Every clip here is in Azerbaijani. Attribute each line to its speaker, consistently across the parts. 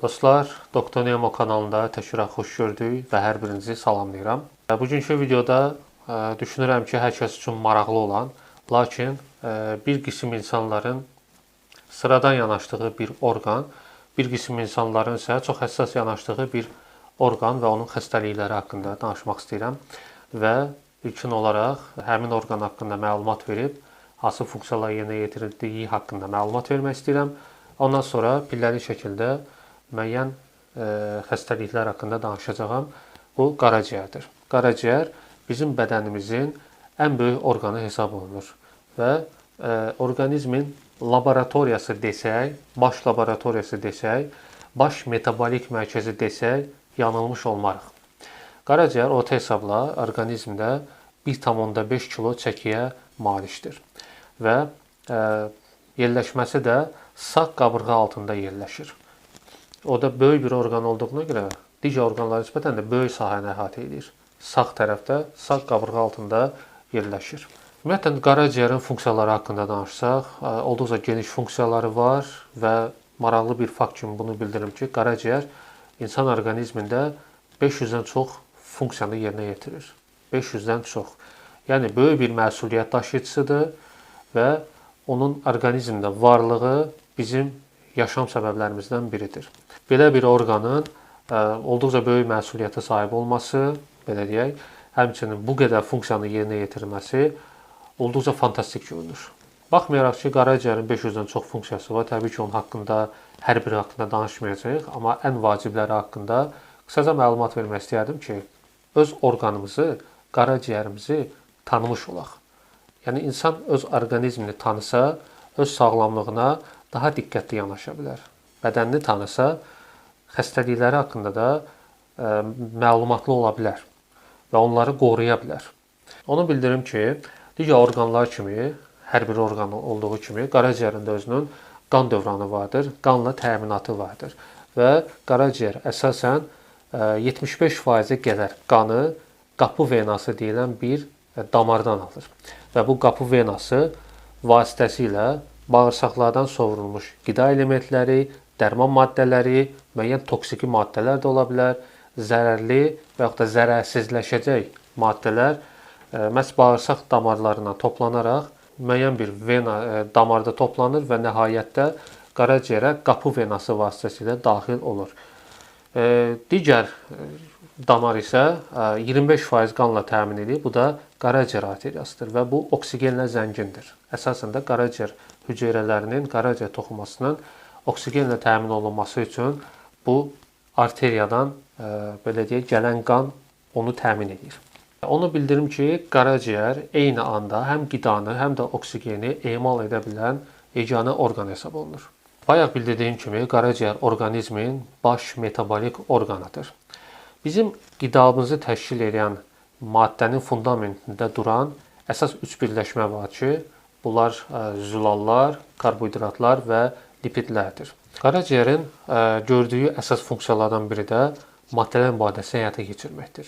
Speaker 1: Dostlar, Doktor Nemo kanalında təkrar xoş gördük və hər birinizi salamlayıram. Bugünkü videoda düşünürəm ki, hər kəs üçün maraqlı olan, lakin bir qism insanların sıradan yanaşdığı bir orqan, bir qism insanların isə çox həssas yanaşdığı bir orqan və onun xəstəlikləri haqqında danışmaq istəyirəm və ilkin olaraq həmin orqan haqqında məlumat verib, hansı funksiyalar yerinə yetirildiyi haqqında məlumat vermək istəyirəm. Ondan sonra pilləli şəkildə müəyyən xəstəliklər haqqında danışacağam. Bu qaraciyərdir. Qaraciyər bizim bədənimizin ən böyük orqanı hesab olunur və orqanizmin laboratoriyası desək, baş laboratoriyası desək, baş metabolik mərkəzi desək, yanılmış olmarıq. Qaraciyər orta hesabla orqanizmdə 1,5 kilo çəkiyə malikdir və yerləşməsi də sağ qabırğa altında yerləşir. O da böyük bir orqan olduğuna görə digər orqanlara nisbətən də böyük sahəni əhatə edir. Sağ tərəfdə, sağ qabırğa altında yerləşir. Ümumiyyətlə, qaraciyərin funksiyaları haqqında danışsaq, olduqca geniş funksiyaları var və maraqlı bir fakt kimi bunu bildirim ki, qaraciyər insan orqanizmində 500-dən çox funksiyanı yerinə yetirir. 500-dən çox. Yəni, böyük bir məsuliyyət daşıyıcısıdır və onun orqanizmdə varlığı bizim yaşam səbəblərimizdən biridir. Belə bir orqanın olduqca böyük məsuliyyətə sahib olması, belə deyək, həmçinin bu qədər funksiyanı yerinə yetirməsi olduqca fantastik görünür. Baxmayaraq ki, qaraciyərin 500-dən çox funksiyası var, təbii ki, onun haqqında, hər biri haqqında danışmayacağıq, amma ən vacibləri haqqında qısaca məlumat vermək istəyərdim ki, öz orqanımızı, qaraciyərimizi tanımış olaq. Yəni, insan öz orqanizmini tanısa, öz sağlamlığına daha diqqətli yanaşa bilər. Bədənini tanısa, xəstəlikləri haqqında da məlumatlı ola bilər və onları qoruya bilər. Onu bildirim ki, digər orqanlar kimi, hər bir orqan olduğu kimi, qaraciyərin də özünün qan dövranı vardır, qanla təminatı vardır və qaraciyər əsasən 75% qədər qanı qapı venası deyilən bir damardan alır və bu qapı venası vasitəsilə bağırsaqlardan sovrulmuş qida elementləri, dərman maddələri, müəyyən toksiki maddələr də ola bilər, zərərli və yaxud da zərərsizləşəcək maddələr məhz bağırsaq damarlarına toplanaraq müəyyən bir vena damarda toplanır və nəhayətdə qaraciyərə qapı venası vasitəsilə daxil olur. Digər damar isə 25% qanla təmin edir. Bu da qaraciyər arteriyasıdır və bu oksigenlə zəngindir. Əsasən də qaraciyər hüceyrələrinin, qaraciyər toxumasının oksigenlə təmin olunması üçün bu arteriyadan, belə deyək, gələn qan onu təmin edir. Onu bildirim ki, qaraciyər eyni anda həm qidanı, həm də oksigeni emal edə bilən yeganə orqan hesab olunur. Bayaq bildirdiyim kimi, qaraciyər orqanizmin baş metabolik orqanıdır. Bizim qidamızı təşkil edən maddənin fundamentində duran əsas üç birləşmə var ki, bunlar zülallar, karbohidratlar və lipidlərdir. Qaraciyərin gördüyü əsas funksiyalardan biri də maddələr mübadiləsini həyata keçirməkdir.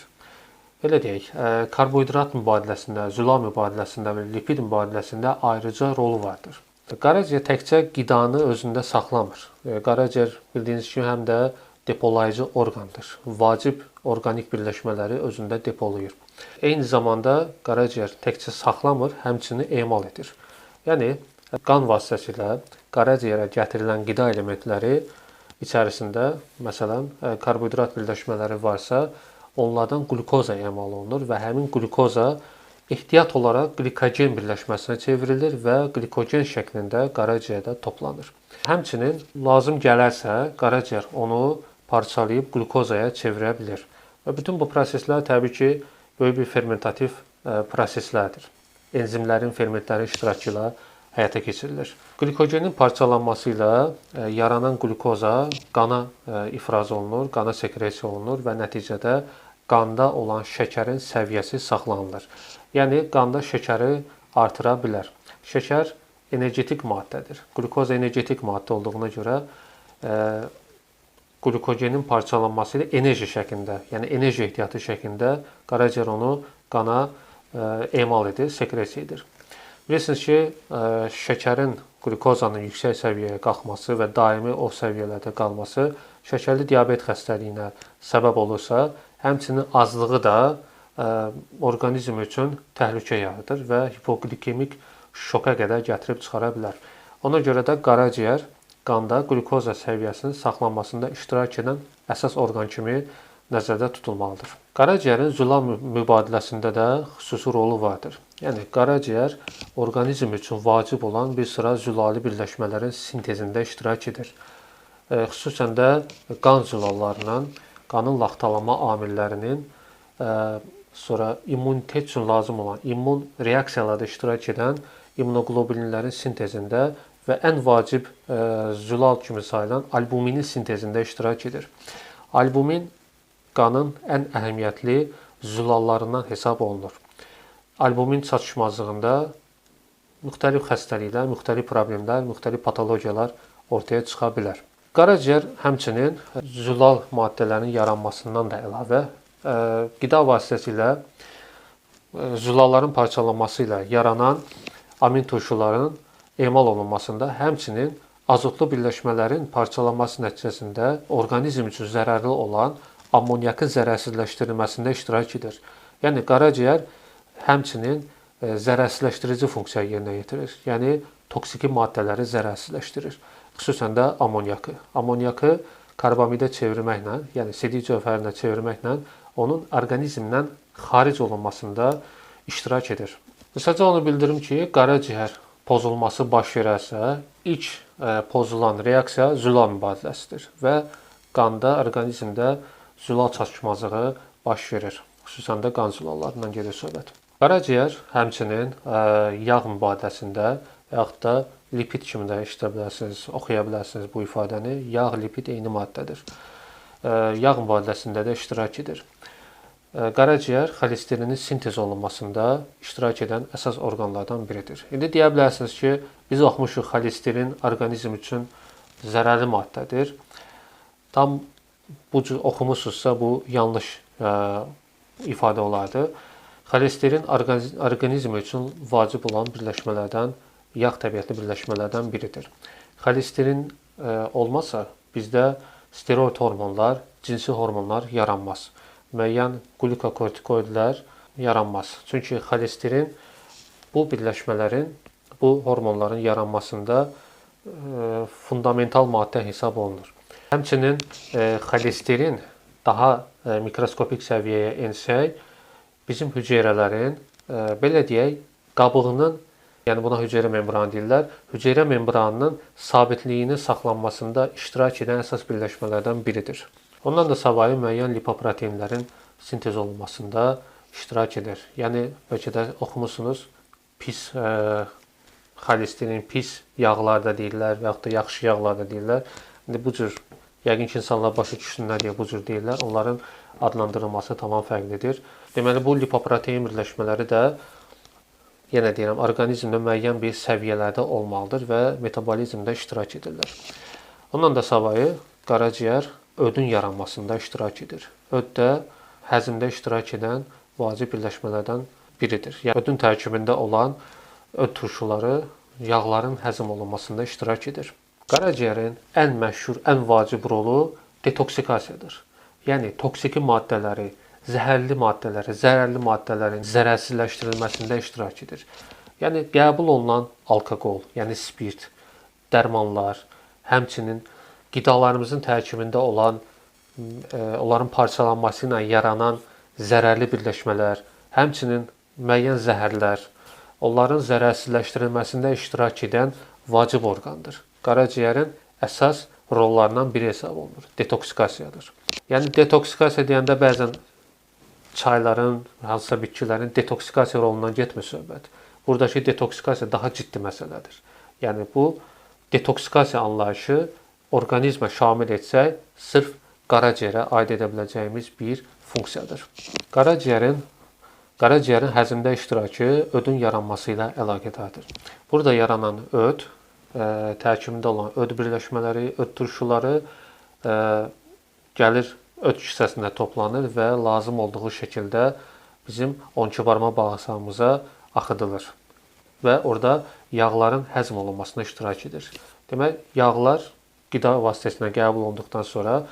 Speaker 1: Belə deyək, karbohidrat mübadiləsində, zülal mübadiləsində və lipid mübadiləsində ayrıca rolu vardır. Qaraciyər təkcə qidanı özündə saxlamır. Qaraciyər bildiyiniz kimi həm də depolayıcı orqandır. Vacib orqanik birləşmələri özündə depolayır. Eyni zamanda qaraciyər təkcə saxlamır, həmçinin emal edir. Yəni, qan vasitəsilə qaraciyərə gətirilən qida elementləri içərisində, məsələn, karbohidrat birləşmələri varsa, onlardan glukoza emal olunur və həmin glukoza ehtiyat olaraq glikogen birləşməsinə çevrilir və glikogen şəklində qaraciyərdə toplanır. Həmçinin lazım gələrsə, qaraciyər onu parçalayıb glukozaya çevirə bilir. Və bütün bu proseslər təbii ki, böyük bir fermentativ proseslərdir. Enzimlərin, fermentlərin iştirakı ilə həyata keçirilir. Glikogenin parçalanması ilə yaranan glukoza qana ifraz olunur, qana sekresiya olunur və nəticədə qanda olan şəkərin səviyyəsi saxlanılır. Yəni, qanda şəkəri artıra bilər. Şəkər energetik maddədir. Glukoz energetik maddə olduğuna görə glikogenin parçalanması ilə enerji şəklində, yəni enerji ehtiyatı şəklində qaraciyər onu qana emal edir, sekresiya edir. Bilirsiniz ki, şəkərin, qlukozanın yüksək səviyyəyə qalxması və daimi o səviyyələrdə qalması şəkərli diabet xəstəliyinə səbəb olursa, həmçinin azlığı da orqanizm üçün təhlükə yaradır və hipoglikemik şoka qədər gətirib çıxara bilər. Ona görə də qaraciyər qanda qlukoza səviyyəsinin saxlanmasında iştirak edən əsas orqan kimi nəzərdə tutulmalıdır. Qaraciyərin zülal mübadiləsində də xüsusi rolu vardır. Yəni qaraciyər orqanizm üçün vacib olan bir sıra zülali birləşmələrin sintezində iştirak edir. Xüsusən də qan zülallarının, qanın laxtalama amillərinin, sonra immunitet üçün lazım olan immun reaksiyalarda iştirak edən immunoqlobulinlərin sintezində və ən vacib zülal kimi sayılan albuminin sintezində iştirak edir. Albumin qanın ən əhəmiyyətli zülallarından hesab olunur. Albumin çatışmazlığında müxtəlif xəstəliklər, müxtəlif problemlər, müxtəlif patologiyalar ortaya çıxa bilər. Qaraciyər həmçinin zülal maddələrinin yaranmasından da əlavə qida vasitəsilə zülalların parçalanması ilə yaranan amin turşularının emal olunmasında, həmçinin azotlu birləşmələrin parçalanması nəticəsində orqanizm üçün zərərli olan ammoniakın zərərsizləşdirilməsində iştirak edir. Yəni qaraciyər həmçinin zərərsizləşdirici funksiya yerinə yetirir. Yəni toksiki maddələri zərərsizləşdirir. Xüsusən də ammoniakı. Ammoniakı karbamidə çevirməklə, yəni sidik cövhərinə çevirməklə onun orqanizmdən xaric olunmasında iştirak edir. Qısaca onu bildirim ki, qaraciyər pozulması baş verərsə, ilk pozulan reaksiya zülal mübadiləsidir və qanda, orqanizmdə zülal çatışmazlığı baş verir. Xüsusən də qan zülallarından gedir söhbət. Qaraciyər həmçinin yağ mübadiləsində yaxud da lipid kimi də eşidə bilərsiniz, oxuya bilərsiniz bu ifadəni. Yağ, lipid eyni maddədir. Yağ mübadiləsində də iştirak edir. Qaraciyər xolesterinin sintez olunmasında iştirak edən əsas orqanlardan biridir. İndi deyə bilərsiniz ki, biz oxumuşuq xolesterin orqanizm üçün zərərli maddədir. Tam bu cür oxumusunuzsa bu yanlış ifadə olardı. Xolesterin orqanizm üçün vacib olan birləşmələrdən, yağ təbiətli birləşmələrdən biridir. Xolesterin olmasa bizdə steroid hormonlar, cinsi hormonlar yaranmaz. Müəyyən glikokortikoidlər yaranmaz. Çünki xolesterin bu birləşmələrin, bu hormonların yaranmasında fundamental maddə hesab olunur. Həmçinin xolesterin daha mikroskopik səviyyəyə ensək, bizim hüceyrələrin, belə deyək, qabığının, yəni buna hüceyrə membranı deyirlər, hüceyrə membranının sabitliyinin saxlanmasında iştirak edən əsas birləşmələrdən biridir. Ondan da savayı müəyyən lipoproteinlərin sintez olunmasında iştirak edir. Yəni, bəlkə də oxumusunuz, pis xolesterin, pis yağlar da deyirlər və yaxud da yaxşı yağlar da deyirlər. İndi bu cür, yəqin ki, insanlar başa düşsünlər deyə bu cür deyirlər. Onların adlandırılması tamam fərqlidir. Deməli, bu lipoprotein birləşmələri də, yenə deyirəm, orqanizmdə müəyyən bir səviyyələrdə olmalıdır və metabolizmdə iştirak edirlər. Ondan da savayı qaraciyər ödün yaranmasında iştirak edir. Öd də həzmdə iştirak edən vacib birləşmələrdən biridir. Yəni, ödün tərkibində olan öd turşuları yağların həzm olunmasında iştirak edir. Qaraciyərin ən məşhur, ən vacib rolu detoksikasiyadır. Yəni, toksiki maddələri, zəhərli maddələri, zərərli maddələrin zərərsizləşdirilməsində iştirak edir. Yəni, qəbul olunan alkoqol, yəni spirt, dərmanlar, həmçinin qidalarımızın tərkibində olan, onların parçalanması ilə yaranan zərərli birləşmələr, həmçinin müəyyən zəhərlər, onların zərərsizləşdirilməsində iştirak edən vacib orqandır. Qaraciyərin əsas rollarından biri hesab olunur. Detoksikasiyadır. Yəni, detoksikasiya deyəndə bəzən çayların, hansısa bitkilərin detoksikasiya rolundan getmir söhbət. Buradakı detoksikasiya daha ciddi məsələdir. Yəni, bu detoksikasiya anlayışı orqanizmə şamil etsək, sırf qaraciyərə aid edə biləcəyimiz bir funksiyadır. Qaraciyərin həzmdə iştirakı ödün yaranması ilə əlaqədardır. Burada yaranan öd, tərkibində olan öd birləşmələri, öd turşuları gəlir öd kisəsində toplanır və lazım olduğu şəkildə bizim 12 barmaq bağırsağımıza axıdılır. və orada yağların həzm olunmasına iştirak edir. Demək, yağlar qida vasitəsinə qəbul olunduqdan sonra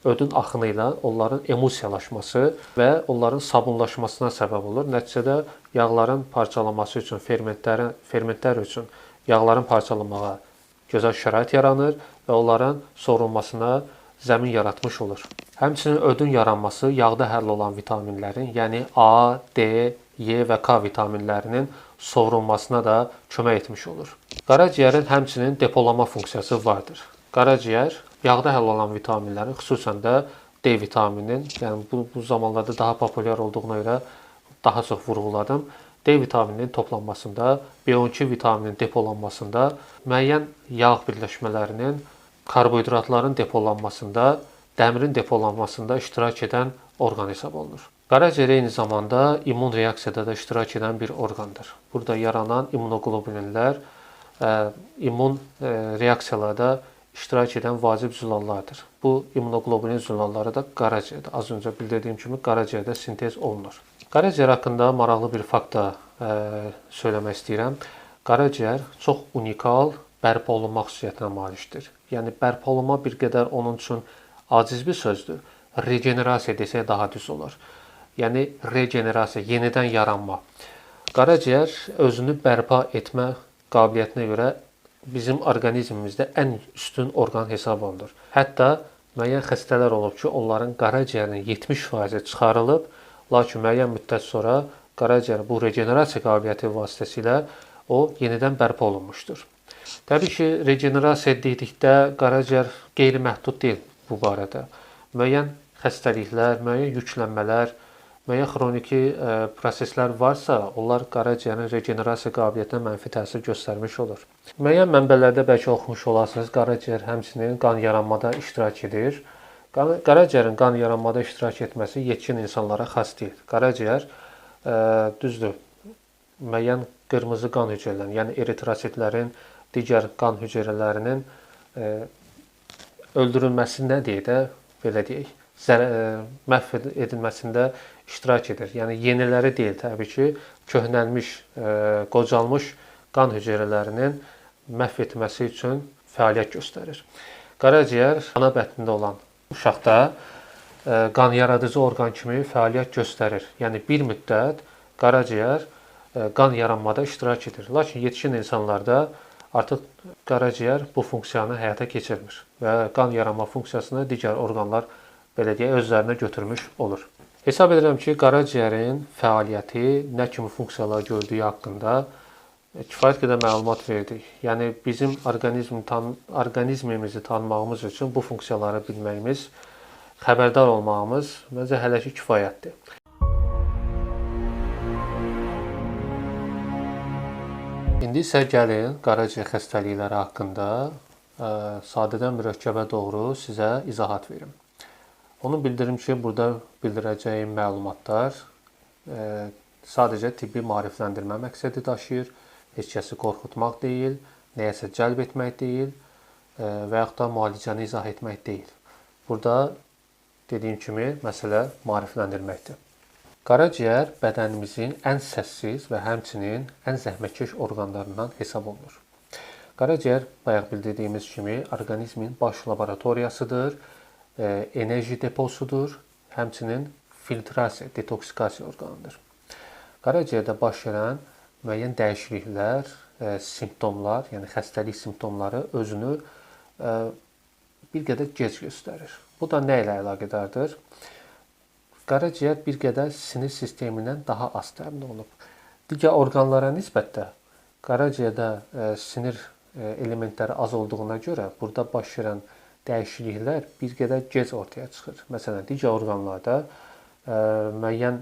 Speaker 1: ödün axını ilə onların emulsiyalaşması və onların sabunlaşmasına səbəb olur. Nəticədə yağların parçalanması üçün, fermentlər üçün yağların parçalanmağa gözəl şərait yaranır və onların sorulmasına zəmin yaratmış olur. Həmçinin ödün yaranması yağda həll olan vitaminlərin, yəni A, D, E və K vitaminlərinin sorulmasına da kömək etmiş olur. Qaraciyərin həmçinin depolama funksiyası vardır. Qaraciyər yağda həll olan vitaminlərin, xüsusən də D vitamininin, yəni bu zamanlarda daha populyar olduğuna görə daha çox vurğuladım. D vitamininin toplanmasında, B12 vitamininin depolanmasında, müəyyən yağ birləşmələrinin, karbohidratların depolanmasında, dəmirin depolanmasında iştirak edən orqan hesab olunur. Qaraciyər eyni zamanda immun reaksiyada da iştirak edən bir orqandır. Burada yaranan immunoglobulinlər immun reaksiyalarda iştirak edən vacib zülallardır. Bu immunoglobulin zülalları da qaraciyərdə, az öncə bildirdiyim kimi qaraciyərdə sintez olunur. Qaraciyər haqqında maraqlı bir fakt da söyləmək istəyirəm. Qaraciyər çox unikal bərpa olunma xüsusiyyətinə malikdir. Yəni bərpa olunma bir qədər onun üçün aciz bir sözdür. Regenerasiya desək daha düz olar. Yəni regenerasiya, yenidən yaranma. Qaraciyər özünü bərpa etmə qabiliyyətinə görə bizim orqanizmimizdə ən üstün orqan hesab olunur. Hətta müəyyən xəstələr olub ki, onların qaraciyərinin 70% çıxarılıb, lakin müəyyən müddət sonra qaraciyər bu regenerasiya qabiliyyəti vasitəsilə o yenidən bərpa olunmuşdur. Təbii ki, regenerasiya dedikdə qaraciyər qeyri-məhdud deyil bu barədə. Müəyyən xəstəliklər, müəyyən yüklənmələr, müəyyən xroniki proseslər varsa, onlar qaraciyərin regenerasiya qabiliyyətinə mənfi təsir göstərmiş olur. Müəyyən mənbələrdə bəlkə oxumuş olarsınız, qaraciyər həmçinin qan yaranmada iştirak edir. Qaraciyərin qan yaranmada iştirak etməsi yetkin insanlara xas deyil. Qaraciyər düzdür, müəyyən qırmızı qan hüceyrələrinin, yəni eritrositlərin, digər qan hüceyrələrinin öldürülməsi nə deyək də, belə deyək, məhv edilməsində iştirak edir. Yəni yeniləri deyil təbii ki, köhnəlmiş, qocalmış qan hüceyrələrinin məhv etməsi üçün fəaliyyət göstərir. Qaraciyər ana bətnində olan uşaqda qan yaradıcı orqan kimi fəaliyyət göstərir. Yəni bir müddət qaraciyər qan yaranmada iştirak edir. Lakin yetişkin insanlarda artıq qaraciyər bu funksiyanı həyata keçirmir və qan yaranma funksiyasını digər orqanlar belə deyək özlərinə götürmüş olur. Hesab edirəm ki, qaraciyərin fəaliyyəti nə kimi funksiyalar gördüyü haqqında kifayət qədər məlumat verdik. Yəni bizim orqanizmimizi tanımağımız üçün bu funksiyaları bilməyimiz, xəbərdar olmağımız məncə hələ ki kifayətdir. İndi isə gəlin qaraciyər xəstəlikləri haqqında sadədən mürəkkəbə doğru sizə izahat verim. Onu bildirim ki, burada bildirəcəyim məlumatlar sadəcə tibbi maarifləndirmə məqsədi daşıyır, heç kəsi qorxutmaq deyil, nəyəsə cəlb etmək deyil və yaxud da müalicəni izah etmək deyil. Burada dediyim kimi məsələ maarifləndirməkdir. Qaraciyər bədənimizin ən səssiz və həmçinin ən zəhmətkeş orqanlarından hesab olunur. Qaraciyər, bayaq bildirdiyimiz kimi, orqanizmin baş laboratoriyasıdır, enerji deposudur, həmçinin filtrasiya, detoksikasiya orqanıdır. Qaraciyərdə baş verən müəyyən dəyişikliklər, simptomlar, yəni xəstəlik simptomları özünü bir qədər gec göstərir. Bu da nə ilə əlaqədardır? Qaraciyər bir qədər sinir sistemindən daha az təmin olunub. Digər orqanlara nisbətdə qaraciyərdə sinir elementləri az olduğuna görə burada baş verən dəyişikliklər bir qədər gec ortaya çıxır. Məsələn, digər orqanlarda müəyyən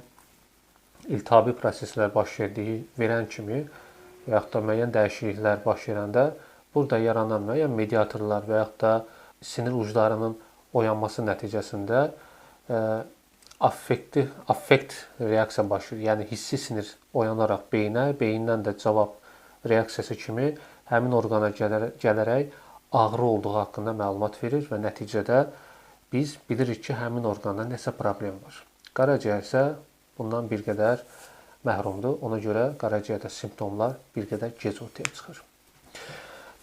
Speaker 1: iltihabi proseslər baş verən kimi və yaxud da müəyyən dəyişikliklər baş verəndə burada yaranan müəyyən mediatorlar və yaxud da sinir uclarının oyanması nəticəsində affekt reaksiya baş verir. Yəni hissi sinir oyanaraq beyinə, beyindən də cavab reaksiyası kimi həmin orqana gələrək ağrı olduğu haqqında məlumat verir və nəticədə biz bilirik ki, həmin orqanda nəsə problem var. Qaraciyər isə bundan bir qədər məhrumdur. Ona görə qaraciyərdə simptomlar bir qədər gec ortaya çıxır.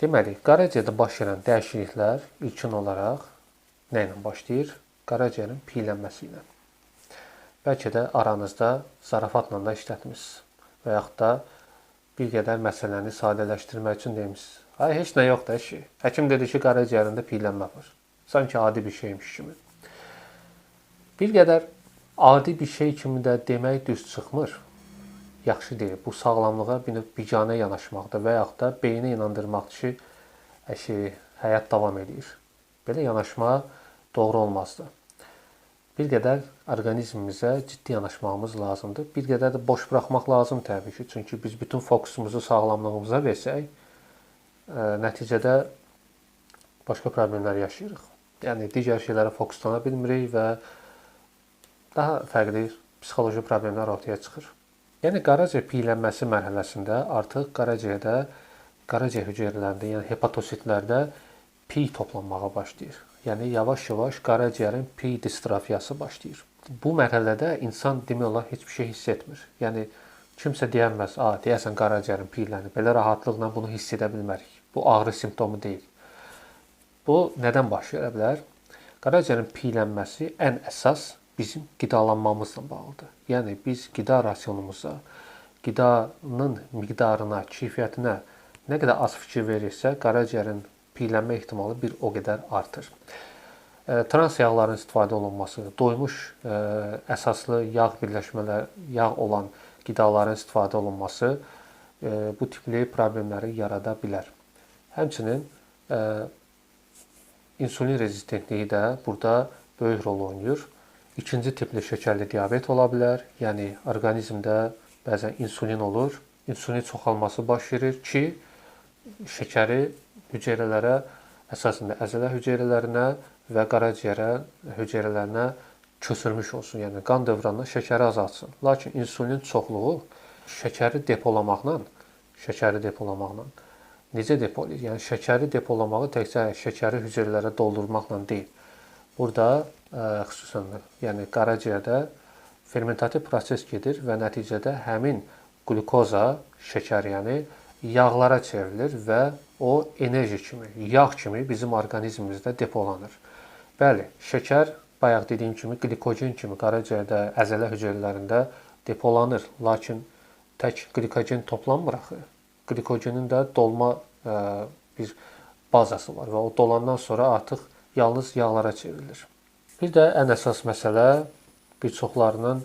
Speaker 1: Deməli, qaraciyərdə baş verən dəyişikliklər ilkin olaraq nə ilə başlayır? Qaraciyərin piylənməsi ilə. Bəlkə də aranızda zarafatla da işlətmisiniz və yaxud da bir qədər məsələni sadələşdirmək üçün demişsiniz. Ay, heç nə yoxdur, eşi. Həkim dedi ki, qaraciyərində piylənmə var. Sanki adi bir şeymiş kimi. Bir qədər adi bir şey kimi də demək düz çıxmır. Yaxşı deyil. Bu sağlamlığa biganə yanaşmaqdır və yaxud da beyni inandırmaqdır ki, həyat davam edir. Belə yanaşma doğru olmazdı. Bir qədər orqanizmimizə ciddi yanaşmağımız lazımdır. Bir qədər də boş buraxmaq lazım təbii ki. Çünki biz bütün fokusumuzu sağlamlığımıza versək, nəticədə başqa problemlər yaşayırıq. Yəni, digər şeylərə fokuslana bilmirik və daha fərqli psixoloji problemlər ortaya çıxır. Yəni, qaraciyər piylənməsi mərhələsində artıq qaraciyər hüceyrələrində, yəni hepatositlərdə piy toplanmağa başlayır. Yəni, yavaş-yavaş qaraciyərin piy distrofiyası başlayır. Bu mərhələdə insan demək olar heç bir şey hiss etmir. Yəni, kimsə deyəməz, deyəsən qaraciyərin piylənir. Belə rahatlıqla bunu hiss edə bilmərik. Bu ağrı simptomu deyil. Bu nədən baş verə bilər? Qaraciyərin piylənməsi ən əsas bizim qidalanmamızla bağlıdır. Yəni, biz qida rasionumuza, qidanın miqdarına, keyfiyyətinə nə qədər az fikir verirsə, qaraciyərin piylənmə ehtimalı bir o qədər artır. Trans yağların istifadə olunması, doymuş əsaslı yağ birləşmələri, yağ olan qidaların istifadə olunması bu tipli problemləri yarada bilər. Həmçinin insulin rezistentliyi də burada böyük rol oynayır. İkinci tipli şəkərli diabet ola bilər. Yəni, orqanizmdə bəzən insulin olur. İnsulin çoxalması baş verir ki, şəkəri hüceyrələrə, əsasında əzələ hüceyrələrinə və qaraciyərə hüceyrələrinə köçürmüş olsun. Yəni, qan dövranına şəkəri azaltsın. Lakin insulin çoxluğu şəkəri depolamaqla necə depolayır? Yəni, şəkəri depolamağı təkcə şəkəri hüceyrələrə doldurmaqla deyil. Burada xüsusən qaraciyərdə fermentativ proses gedir və nəticədə həmin qlukoza, şəkər yağlara çevrilir və o enerji kimi, yağ kimi bizim orqanizmimizdə depolanır. Bəli, şəkər bayaq dediyim kimi glikogen kimi qaraciyərdə, əzələ hüceyrələrində depolanır. Lakin tək glikogen toplanmır axı. Glikogenin də dolma bir bazası var və o dolandan sonra artıq yalnız yağlara çevrilir. Bir də ən əsas məsələ bir çoxlarının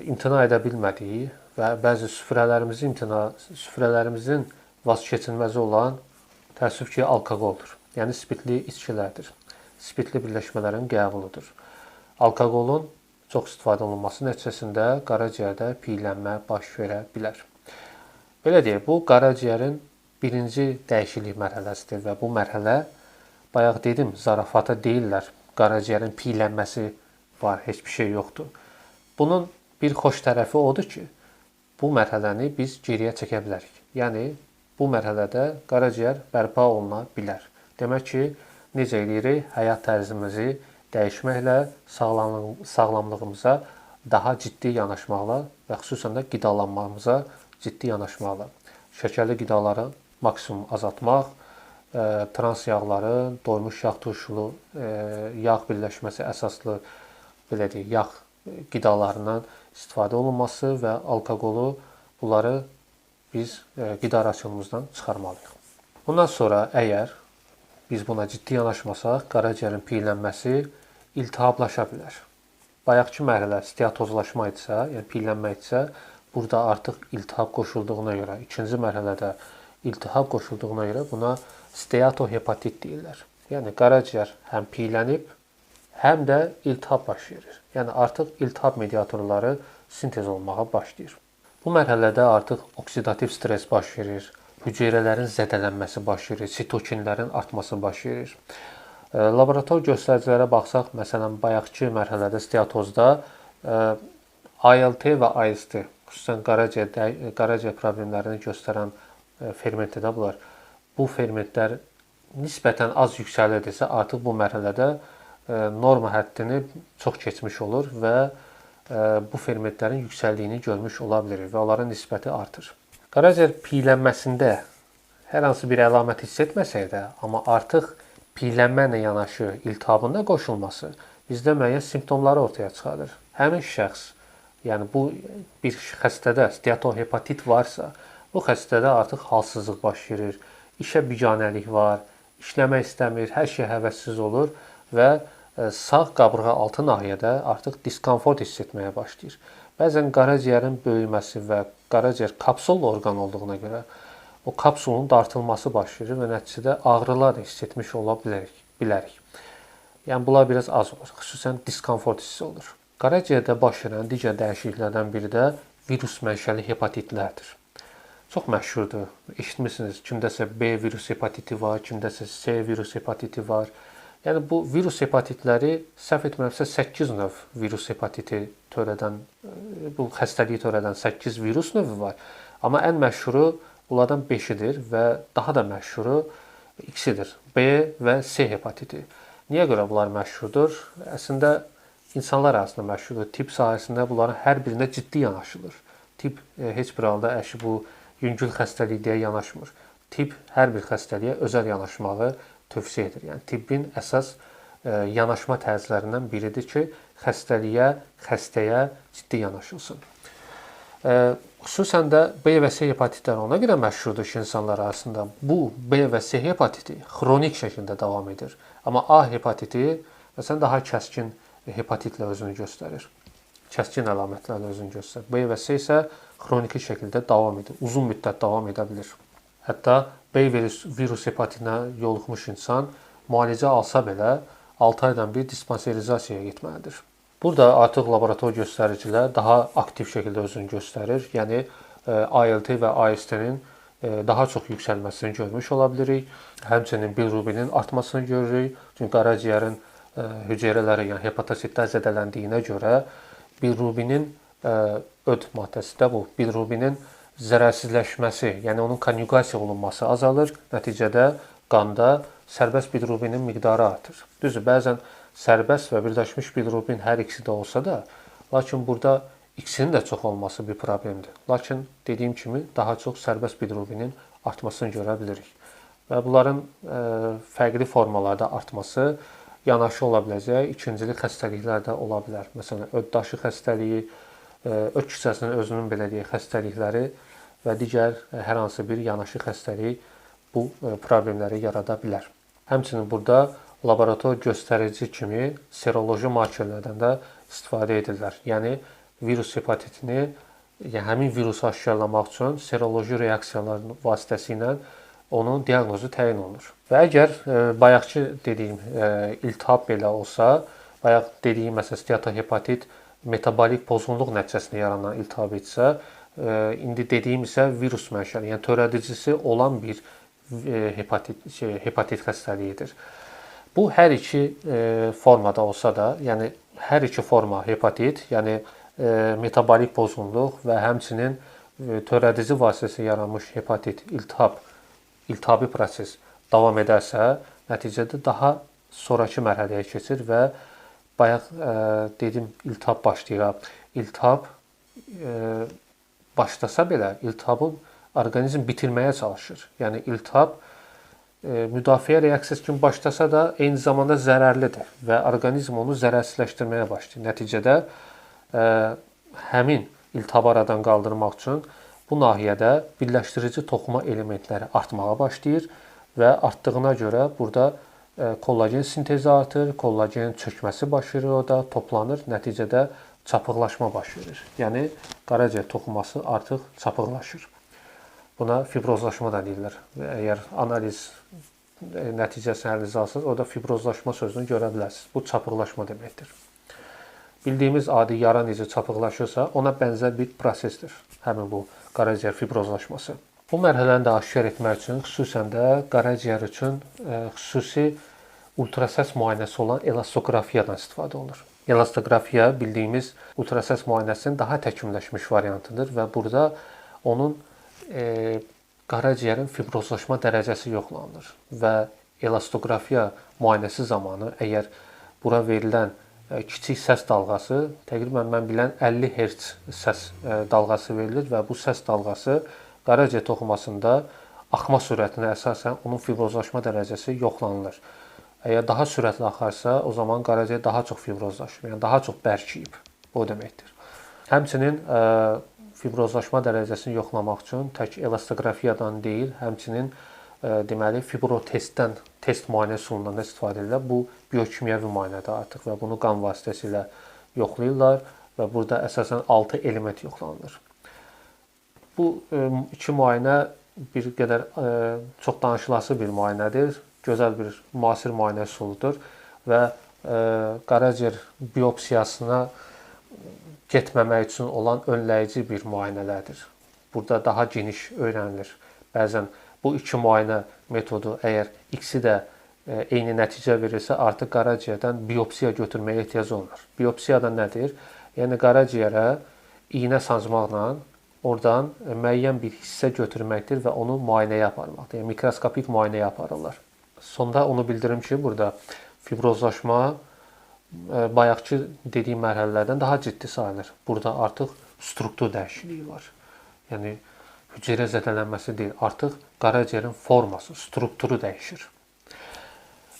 Speaker 1: imtina edə bilmədiyi və bəzi süfrələrimizin vazkeçilməzi olan təəssüf ki, alkoqoldur. Yəni, spirtli içkilərdir. Spirtli birləşmələrin qəbuludur. Alkoqolun çox istifadə olunması nəticəsində qaraciyərdə piylənmə baş verə bilər. Belə deyək, bu qaraciyərin birinci dəyişiklik mərhələsidir və bu mərhələ, bayaq dedim, zarafata deyirlər, qaraciyərin piylənməsi var, heç bir şey yoxdur. Bunun bir xoş tərəfi odur ki, bu mərhələni biz geriyə çəkə bilərik. Yəni, bu mərhələdə qaraciyər bərpa oluna bilər. Demək ki, necə edirik? Həyat tərzimizi dəyişməklə sağlamlığımıza daha ciddi yanaşmaqla və xüsusən də qidalanmamıza ciddi yanaşmaqla. Şəkərli qidaları maksimum azaltmaq, trans yağların, doymuş yağ turşulu, yağ birləşməsi əsaslı belə deyək, yağ qidalarından istifadə olunması və alkoqolu, bunları biz qida rasionumuzdan çıxarmalıyıq. Bundan sonra əgər biz buna ciddi yanaşmasaq, qaraciyərin piylənməsi iltihablaşa bilər. Bayaqki mərhələ steatozlaşma etsə, yəni piylənmə etsə, burada artıq iltihab qoşulduğuna görə, ikinci mərhələdə iltihab qoşulduğuna görə buna steatohepatit deyirlər. Yəni, qaraciyər həm piylənib, həm də iltihab baş verir. Yəni, artıq iltihab mediatorları sintez olmağa başlayır. Bu mərhələdə artıq oksidativ stres baş verir, hüceyrələrin zədələnməsi baş verir, sitokinlərin artması baş verir. Laborator göstəricilərə baxsaq, məsələn, bayaqki mərhələdə steatozda ALT və AST, xüsusən qaraciyər problemlərini göstərən fermentdə bunlar. Bu fermentlər nisbətən az yüksəlirdirsə, artıq bu mərhələdə norma həddini çox keçmiş olur və bu fermentlərin yüksəldiyini görmüş ola bilirik və onların nisbəti artır. Qaraciyər piyələnməsində hər hansı bir əlamət hiss etməsək də, amma artıq piyələnmə ilə yanaşı iltihabın da qoşulması bizdə müəyyən simptomları ortaya çıxarır. Həmin şəxs, yəni bu bir xəstədə steatohepatit varsa, bu xəstədə artıq halsızlıq baş verir, işə biganəlik var, işləmək istəmir, hər şey həvəssiz olur və sağ qabırğa altı nahiyədə artıq diskomfort hiss etməyə başlayır. Bəzən qaraciyərin böyüməsi və qaraciyər kapsul orqan olduğuna görə o kapsulun dartılması baş verir və nəticədə ağrılar hiss etmiş ola bilərik. Yəni bunlar biraz az olur, xüsusən diskomfort hissi olur. Qaraciyərdə baş verən digər dəyişikliklərdən biri də virus mənşəli hepatitlərdir. Çox məşhurdur. Eşitmisiniz, kimdəsə B virus hepatiti var, kimdəsə C virus hepatiti var. Yəni bu virus hepatitləri səhv etmirəmsə 8 növ virus hepatiti törədən, bu xəstəliyi törədən 8 virus növü var. Amma ən məşhuru bunlardan 5-idir və daha da məşhuru ikisidir. B və C hepatiti. Niyə görə bunlar məşhurdur? Əslində insanlar arasında məşhurdur. Tibb sahəsində bunların hər birinə ciddi yanaşılır. Tibb heç bir halda bu yüngül xəstəlik deyə yanaşmır. Tibb hər bir xəstəliyə özəl yanaşmağı tövsiyə edir. Yəni tibbin əsas yanaşma tərzlərindən biridir ki, xəstəyə ciddi yanaşılsın. Xüsusən də B və C hepatitləri ona görə məşhurdur ki, insanlar arasında bu B və C hepatiti xronik şəkildə davam edir. Amma A hepatiti məsələn daha kəskin hepatitlə özünü göstərir. Kəskin əlamətlərlə özünü göstərir. B və C isə xroniki şəkildə davam edir, uzun müddət davam edə bilir. Hətta B virus hepatitinə yoluxmuş insan müalicə alsa belə 6 aydan bir dispanserizasiyaya getməlidir. Burada artıq laborator göstəricilər daha aktiv şəkildə özünü göstərir. Yəni ALT və AST-nin daha çox yüksəlməsini görmüş ola bilirik. Həmçinin bilirubinin artmasını görürük. Çünki qaraciyərin hüceyrələri, yəni hepatositlər zədələndiyinə görə bilirubinin öd maddəsində bu bilirubinin zərərsizləşməsi, yəni onun konjugasiya olunması azalır. Nəticədə qanda sərbəst bilirubinin miqdarı artır. Düzdür, bəzən sərbəst və birləşmiş bilirubin hər ikisi də olsa da, lakin burada ikisinin də çox olması bir problemdir. Lakin dediyim kimi daha çox sərbəst bilirubinin artmasını görə bilirik. Və bunların fərqli formalarda artması yanaşı ola biləcək ikincili xəstəliklər də ola bilər. Məsələn, öddaşı xəstəliyi, öd kisəsinin özünün belə deyək xəstəlikləri və digər hər hansı bir yanaşı xəstəlik bu problemləri yarada bilər. Həmçinin burada laborator göstərici kimi seroloji markerlərdən də istifadə edirlər. Yəni virus hepatitini, yəni həmin virusu aşkarlamaq üçün seroloji reaksiyalar vasitəsilə onun diaqnozu təyin olunur. Və əgər bayaqki dediyim iltihab belə olsa, bayaq dediyim məsələn steatohepatit metabolik pozğunluq nəticəsində yaranan iltihab etsə, indi dediyim isə virus mənşəli, yəni törədicisi olan bir hepatit xəstəliyidir. Bu hər iki formada olsa da, yəni hər iki forma hepatit, yəni metabolik pozğunluq və həmçinin törədici vasitəsilə yaranmış hepatit iltihabi proses davam edərsə, nəticədə daha sonrakı mərhələyə keçir və bayaq dedim iltihab başlayır. İltihab başlasa belə iltihabı orqanizm bitirməyə çalışır. Yəni iltihab müdafiə reaksiyası kimi başlasa da eyni zamanda zərərlidir və orqanizm onu zərərsizləşdirməyə başlayır. Nəticədə həmin iltihabı aradan qaldırmaq üçün bu nahiyədə birləşdirici toxuma elementləri artmağa başlayır və artdığına görə burada kollagen sintezi artır, kollagenin çökməsi baş verir, o da toplanır, nəticədə çapıqlaşma baş verir. Yəni qaraciyər toxuması artıq çapıqlaşır. Buna fibrozlaşma da deyirlər. Əgər analiz nəticəsini əlinizə alsınız, orada fibrozlaşma sözünü görə bilərsiniz. Bu çapıqlaşma deməkdir. Bildiyimiz adi yara necə çapıqlaşırsa, ona bənzər bir prosesdir. Həmin bu qaraciyər fibrozlaşması. Bu mərhələni də aşkar etmək üçün xüsusən də qaraciyər üçün xüsusi ultrasəs müayinəsi olan elastoqrafiyadan istifadə olunur. Elastoqrafiya bildiyimiz ultrasəs müayinəsinin daha təkmilləşmiş variantıdır və burada onun qaraciyərin fibrozlaşma dərəcəsi yoxlanılır və elastoqrafiya müayinəsi zamanı əgər bura verilən kiçik səs dalğası, təqribən mən bilən 50 Hz səs dalğası verilir və bu səs dalğası qaraciyər toxumasında axma sürətinə əsasən onun fibrozlaşma dərəcəsi yoxlanılır. Əgər daha sürətli axarsa, o zaman qaraciyər daha çox fibrozlaşır, yəni daha çox bərkiyib. O deməkdir. Həmçinin fibrozlaşma dərəcəsini yoxlamaq üçün tək elastrografiyadan deyil, həmçinin deməli fibrotestdən, test müayinə üsulundan da istifadə edirlər. Bu biokimyəvi müayinədir artıq və bunu qan vasitəsilə yoxlayırlar və burada əsasən 6 element yoxlanılır. Bu iki müayinə bir qədər çox danışılası bir müayinədir. Gözəl bir müasir müayinə üsuludur və qaraciyər biopsiyasına getməmək üçün olan önləyici bir müayinələrdir. Burada daha geniş öyrənilir. Bəzən bu iki müayinə metodu əgər ikisi də eyni nəticə verirsə, artıq qaraciyərdən biopsiya götürməyə ehtiyac olmur. Biopsiya da nədir? Yəni qaraciyərə iynə sancmaqla oradan müəyyən bir hissə götürməkdir və onu müayinəyə aparmaqdır. Yəni mikroskopik müayinəyə aparırlar. Sonda onu bildirim ki, burada fibrozlaşma bayaqki dediyim mərhələlərdən daha ciddi sayılır. Burada artıq struktur dəyişikliyi var. Yəni hüceyrə zədələnməsi deyil, artıq qaraciyərin forması, strukturu dəyişir.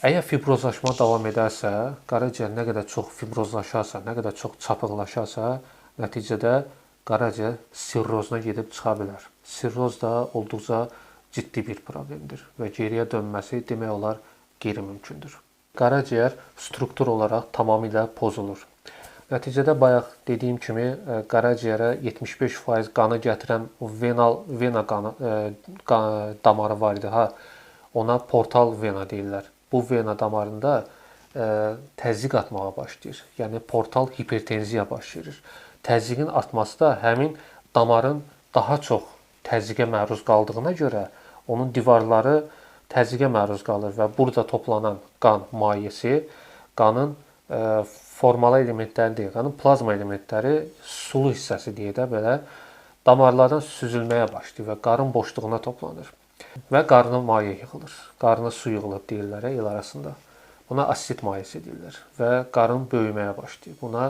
Speaker 1: Əgər fibrozlaşma davam edərsə, qaraciyər nə qədər çox fibrozlaşarsa, nə qədər çox çapıqlaşarsa, nəticədə qaraciyər sirrozuna gedib çıxa bilər. Sirroz da olduqca ciddi bir problemdir və geriyə dönməsi demək olar qeyri-mümkündür. Qaraciyər struktur olaraq tamamilə pozulur. Nəticədə bayaq dediyim kimi qaraciyərə 75% qanı gətirən vena damarı var idi. Ona portal vena deyirlər. Bu vena damarında təzyiq atmağa başlayır. Yəni portal hipertenziya başlayır. Təzyiqin artması da həmin damarın daha çox təzyiqə məruz qaldığına görə onun divarları təzyiqə məruz qalır və burada toplanan qan mayeəsi qanın formalı elementləri deyil, qanın plazma elementləri sulu hissəsi deyə də belə damarlardan süzülməyə başlayır və qarın boşluğuna toplanır və qarına maye yığılır. Qarına su yığılıb deyirlər el arasında. Buna asit mayesi deyirlər və qarın böyüməyə başlayır. Buna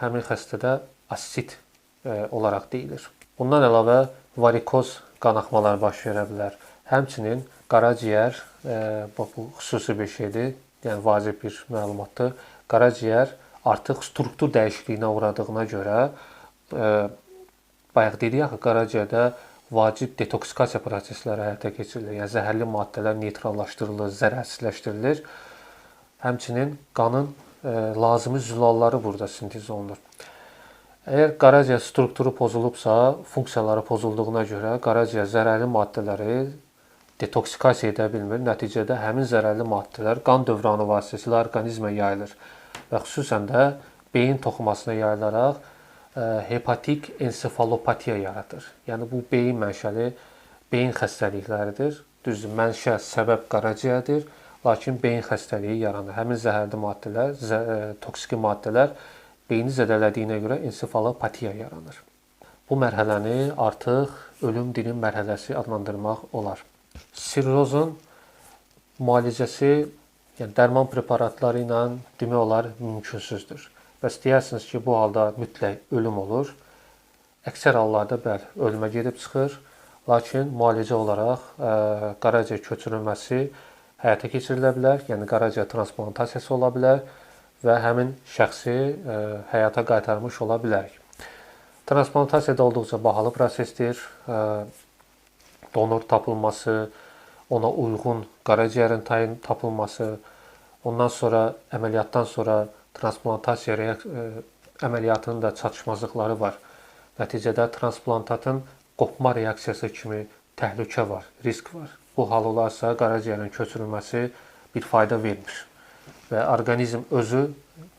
Speaker 1: həmin xəstədə asit olaraq deyilir. Bundan əlavə varikoz qanaxmalar baş verə bilər. Həmçinin qaraciyər, bu xüsusi bir şeydir, yəni vacib bir məlumatdır. Qaraciyər artıq struktur dəyişikliyinə uğradığına görə bayaq dedik axı qaraciyərdə vacib detoksikasiya prosesləri həyata keçirilir. Yəni zəhərli maddələr neytrallaşdırılır, zərərsizləşdirilir. Həmçinin qanın lazımi zülalları burada sintez olunur. Əgər qaraciyər strukturu pozulubsa, funksiyaları pozulduğuna görə qaraciyər zərərli maddələri detoksikasiya edə bilmir. Nəticədə həmin zərərli maddələr qan dövranı vasitəsilə orqanizmə yayılır və xüsusən də beyin toxumasına yayılaraq hepatik ensefalopatiya yaradır. Yəni bu beyin mənşəli beyin xəstəlikləridir. Düzdür, mənşə, səbəb qaraciyərdir, lakin beyin xəstəliyi yaranır. Həmin zəhərli maddələr, toksiki maddələr beyni zədələdiyinə görə ensefalopatiya yaranır. Bu mərhələni artıq ölüm dilim mərhələsi adlandırmaq olar. Sirrozun müalicəsi, yəni dərman preparatları ilə demək olar mümkünsüzdür. Bəs deyərsiniz ki, bu halda mütləq ölüm olur. Əksər hallarda bəli, ölümə gedib çıxır, lakin müalicə olaraq qaraciyər köçürülməsi həyata keçirilə bilər, yəni qaraciyər transplantasiyası ola bilər və həmin şəxsi həyata qaytarmış ola bilərik. Transplantasiya da olduqca bahalı prosesdir. Donor tapılması, ona uyğun qaraciyərin tapılması, ondan sonra əməliyyatdan sonra transplantasiya əməliyyatının da çatışmazlıqları var. Nəticədə transplantatın qopma reaksiyası kimi təhlükə var, risk var. Bu hal olarsa qaraciyərin köçürülməsi bir fayda vermir və orqanizm özü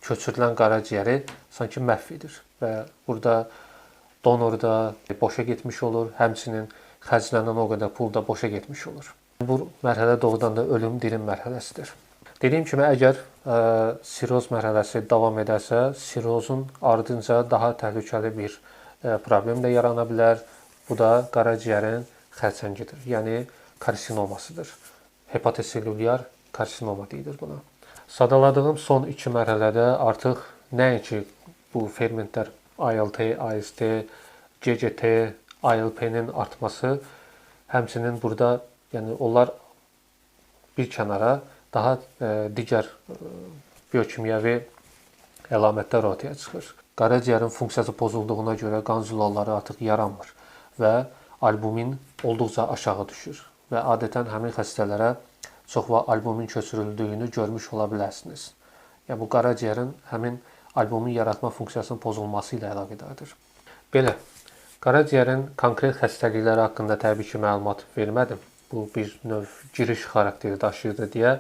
Speaker 1: köçürülən qaraciyəri sanki məhv edir və burada donor da boşa getmiş olur, həmçinin xərclənən o qədər pul da boşa getmiş olur. Bu mərhələ doğrudan da ölüm dirim mərhələsidir. Dediyim kimi, əgər sirroz mərhələsi davam edərsə, sirrozun ardınca daha təhlükəli bir problem də yarana bilər. Bu da qaraciyərin xərçəngidir, yəni karsinomasıdır. Hepatoselülyar karsinoma deyilir buna. Sadaladığım son 2 mərhələdə artıq nəinki bu fermentlər ALT, AST, GGT, ALP-nin artması, həmçinin burada yəni onlar bir kənara daha digər biokimyəvi əlamətlər ortaya çıxır. Qaraciyərin funksiyası pozulduğuna görə qan zülalları artıq yaranmır və albumin olduqca aşağı düşür və adətən həmin xəstələrə çox vaxt albumin köçürüldüyünü görmüş ola bilərsiniz. Yəni bu qaraciyərin həmin albumin yaratma funksiyasının pozulması ilə əlaqədardır. Belə, qaraciyərin konkret xəstəlikləri haqqında təbii ki, məlumat vermədim. Bu bir növ giriş xarakteri daşıyırdı deyə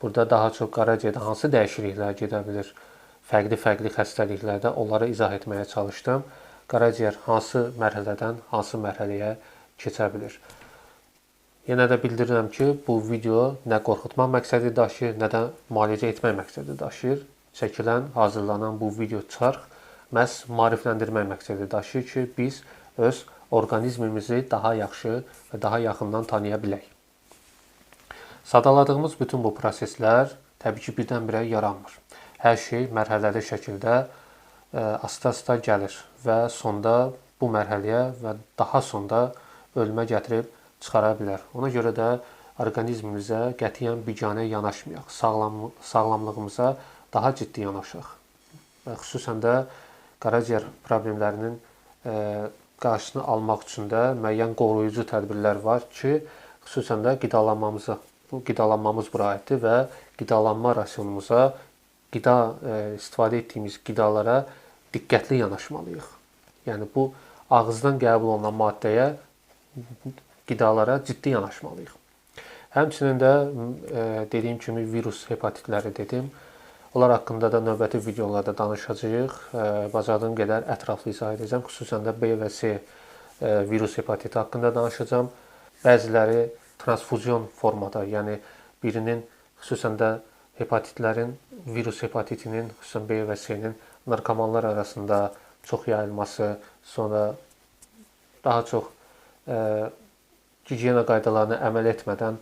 Speaker 1: burada daha çox qaraciyərdə hansı dəyişikliklər gedə bilir, fərqli xəstəliklərdə onları izah etməyə çalışdım. Qaraciyər hansı mərhələdən hansı mərhələyə keçə bilir. Yenə də bildirirəm ki, bu video nə qorxutma məqsədi daşıyır, nə də müalicə etmək məqsədi daşıyır. Çəkilən, hazırlanan bu video çıxarıq məhz maarifləndirmək məqsədi daşıyır ki, biz öz orqanizmimizi daha yaxşı və daha yaxından tanıya bilək. Sadaladığımız bütün bu proseslər təbii ki, birdən-birə yaranmır. Hər şey mərhələli şəkildə asta-asta gəlir və sonda bu mərhələyə və daha sonda ölümə gətirib çıxara bilər. Ona görə də orqanizmimizə qətiyyən biganə yanaşmayaq, sağlamlığımıza daha ciddi yanaşaq. Və xüsusən də qaraciyər problemlərinin qarşısını almaq üçün də müəyyən qoruyucu tədbirlər var ki, xüsusən də qidalanmamız bura aiddir və qidalanma rasionumuza, istifadə etdiyimiz qidalara diqqətli yanaşmalıyıq. Yəni bu ağızdan qəbul olunan maddəyə, qidalara ciddi yanaşmalıyıq. Həmçinin də dediyim kimi virus hepatitləri dedim. Onlar haqqında da növbəti videolarda danışacağıq. Bacardığım qədər ətraflı izah edəcəm. Xüsusən də B və C virus hepatiti haqqında danışacağam. Bəziləri transfuzion formada, yəni birinin xüsusən də hepatitlərin, virus hepatitinin, xüsusən B və C-nin narkomanlar arasında çox yayılması, sonra daha çox gigiyena qaydalarına əməl etmədən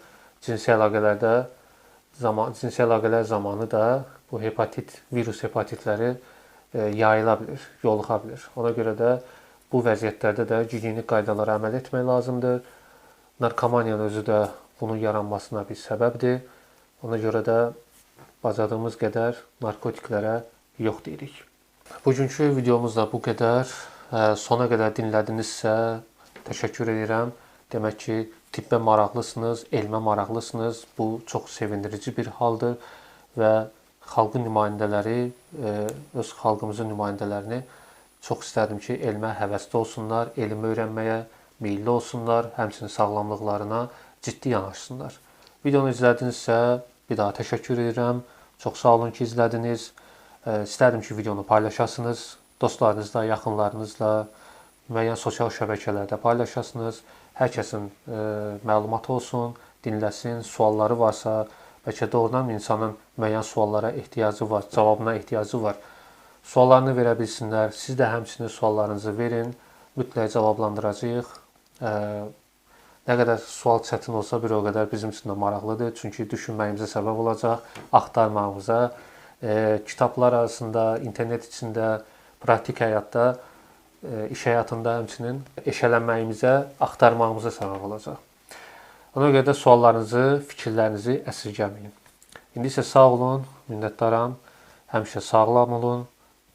Speaker 1: cinsi əlaqələr zamanı da bu virus hepatitləri yayıla bilir, yoluxa bilir. Ona görə də bu vəziyyətlərdə də gigiyenik qaydalara əməl etmək lazımdır. Narkomaniyanın özü də bunun yaranmasına bir səbəbdir. Ona görə də bacardığımız qədər narkotiklərə yox deyirik. Bugünkü videomuz da bu qədər. Sona qədər dinlədinizsə təşəkkür edirəm. Demək ki, tibbə maraqlısınız, elmə maraqlısınız. Bu çox sevindirici bir haldır və xalqın nümayəndələri, öz xalqımızın nümayəndələrini çox istərdim ki, elmə həvəsli olsunlar, elmi öyrənməyə meyilli olsunlar, həmçinin sağlamlıqlarına ciddi yanaşsınlar. Videonu izlədinizsə bir daha təşəkkür edirəm. Çox sağ olun ki, izlədiniz. İstərdim ki, videonu paylaşasınız. Dostlarınızla, yaxınlarınızla, müəyyən sosial şəbəkələrdə paylaşasınız. Hər kəsin məlumatı olsun, dinləsin, sualları varsa, bəlkə doğrudan insanın müəyyən suallara ehtiyacı var, cavabına ehtiyacı var. Suallarını verə bilsinlər. Siz də həmçinin suallarınızı verin. Mütləq cavablandıracağıq. Nə qədər sual çətin olsa bir o qədər bizim üçün də maraqlıdır. Çünki düşünməyimizə səbəb olacaq, axtarmağımıza, kitablar arasında, internet içində, praktik həyatda, iş həyatında həmçinin eşələnməyimizə, axtarmağımıza səbəb olacaq. Ona görə də suallarınızı, fikirlərinizi əsirgəməyin. İndi isə sağ olun, minnətdaram. Həmişə sağlam olun,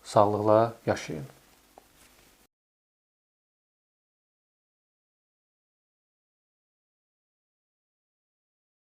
Speaker 1: sağlıqla yaşayın.